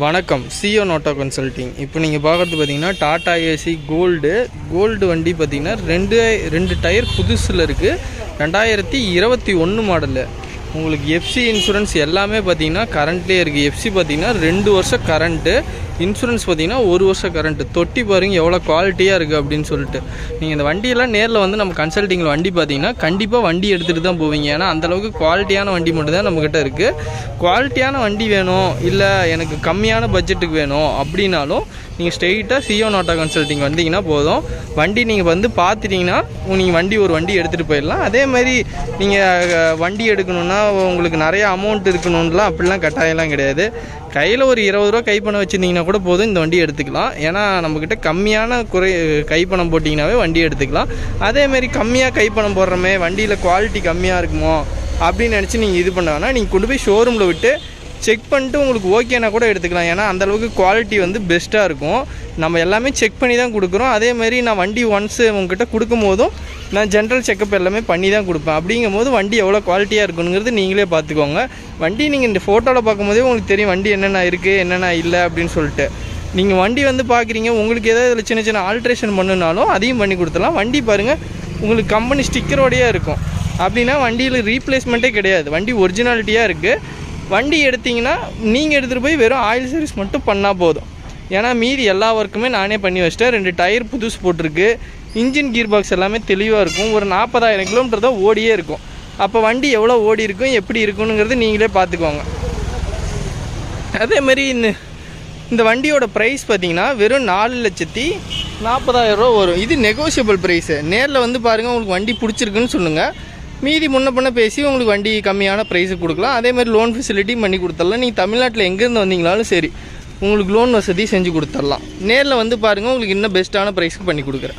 வணக்கம் சியோ நோட்டோ கன்சல்டிங். இப்போ நீங்கள் பார்க்குறது பார்த்தீங்கன்னா டாடா ஏசி கோல்டு வண்டி பார்த்தீங்கன்னா ரெண்டு டயர் புதுசில் இருக்குது. 2021 மாடலு. உங்களுக்கு எஃப்சி இன்சூரன்ஸ் எல்லாமே பார்த்தீங்கன்னா கரண்ட்லேயே இருக்குது. எஃப்சி பார்த்தீங்கன்னா 2 வருஷம் கரண்ட்டு, இன்சூரன்ஸ் பார்த்தீங்கன்னா 1 வருஷம் கரண்ட்டு. தொட்டி பாருங்கள் எவ்வளோ குவாலிட்டியாக இருக்குது அப்படின்னு சொல்லிட்டு. நீங்கள் இந்த வண்டியெல்லாம் நேரில் வந்து நம்ம கன்சல்டிங்கில் வண்டி பார்த்தீங்கன்னா கண்டிப்பாக வண்டி எடுத்துகிட்டு தான் போவீங்க. ஏன்னா அந்தளவுக்கு குவாலிட்டியான வண்டி மட்டும் தான் நம்மக்கிட்ட இருக்குது. குவாலிட்டியான வண்டி வேணும், இல்லை எனக்கு கம்மியான பட்ஜெட்டுக்கு வேணும் அப்படின்னாலும் நீங்கள் ஸ்ட்ரெயிட்டாக சியோ நோட்டோ கன்சல்டிங் வந்தீங்கன்னா போதும். வண்டி நீங்கள் வந்து பார்த்துட்டிங்கன்னா நீங்கள் ஒரு வண்டி எடுத்துகிட்டு போயிடலாம். அதே மாதிரி நீங்கள் வண்டி எடுக்கணுன்னா உங்களுக்கு நிறைய அமௌண்ட் இருக்கணும்லாம் அப்படிலாம் கட்டாயம்லாம் கிடையாது. கையில் ஒரு 20 ரூபா கைப்பணம் வச்சுருந்தீங்கன்னா கூட போதும், இந்த வண்டி எடுத்துக்கலாம். ஏன்னா நம்மக்கிட்ட கம்மியான கைப்பணம் போட்டிங்கனாவே வண்டி எடுத்துக்கலாம். அதேமாரி கம்மியாக கைப்பணம் போடுறமே, வண்டியில் குவாலிட்டி கம்மியாக இருக்குமோ அப்படின்னு நினச்சி நீங்கள் இது பண்ண வேணால் நீங்கள் கொண்டு போய் ஷோரூமில் விட்டு செக் பண்ணிட்டு உங்களுக்கு ஓகேனா கூட எடுத்துக்கலாம். ஏன்னா அந்தளவுக்கு குவாலிட்டி வந்து பெஸ்ட்டாக இருக்கும். நம்ம எல்லாமே செக் பண்ணி தான் கொடுக்குறோம். அதேமாதிரி நான் வண்டி ஒன்ஸு உங்ககிட்ட கொடுக்கும் போதும் நான் ஜென்ரல் செக்கப் எல்லாமே பண்ணி தான் கொடுப்பேன். அப்படிங்கும் போது வண்டி எவ்வளோ குவாலிட்டியாக இருக்குங்கிறது நீங்களே பார்த்துக்கோங்க. வண்டி நீங்கள் இந்த ஃபோட்டோவில் பார்க்கும்போதே உங்களுக்கு தெரியும் வண்டி என்னென்ன இருக்குது என்னென்ன இல்லை அப்படின்னு சொல்லிட்டு. நீங்கள் வண்டி வந்து பார்க்குறீங்க, உங்களுக்கு ஏதாவது இதில் சின்ன சின்ன ஆல்ட்ரேஷன் பண்ணுனாலும் அதையும் பண்ணி கொடுத்துடலாம். வண்டி பாருங்கள் உங்களுக்கு கம்பெனி ஸ்டிக்கரோடையே இருக்கும். அப்படின்னா வண்டியில் ரீப்ளேஸ்மெண்ட்டே கிடையாது, வண்டி ஒரிஜினாலிட்டியாக இருக்குது. வண்டி எடுத்திங்கன்னா நீங்கள் எடுத்துகிட்டு போய் வெறும் ஆயில் சர்வீஸ் மட்டும் பண்ணால் போதும். ஏன்னா மீதி எல்லா ஒர்க்குமே நானே பண்ணி வச்சிட்டேன். 2 டயர் புதுசு போட்டிருக்கு. இன்ஜின் கீர் பாக்ஸ் எல்லாமே தெளிவாக இருக்கும். ஒரு 40,000 கிலோமீட்டர் தான் ஓடியே இருக்கும். அப்போ வண்டி எவ்வளோ ஓடி இருக்கும் எப்படி இருக்குங்கிறது நீங்களே பார்த்துக்கோங்க. அதேமாரி இந்த வண்டியோட ப்ரைஸ் பார்த்திங்கன்னா வெறும் 4,40,000 ரூபா வரும். இது நெகோஷியபிள் ப்ரைஸு. நேரில் வந்து பாருங்கள், உங்களுக்கு வண்டி பிடிச்சிருக்குன்னு சொல்லுங்கள். மீதி முன்ன பேசி உங்களுக்கு வண்டி கம்மியான ப்ரைஸுக்கு கொடுக்கலாம். அதேமாதிரி லோன் ஃபெசிலிட்டியும் பண்ணி கொடுத்துடலாம். நீங்கள் தமிழ்நாட்டில் எங்கேருந்து வந்தீங்களாலும் சரி உங்களுக்கு லோன் வசதி செஞ்சு கொடுத்துடலாம். நேரில் வந்து பாருங்கள், உங்களுக்கு இன்னும் பெஸ்ட்டான ப்ரைஸுக்கு பண்ணி கொடுக்குறேன்.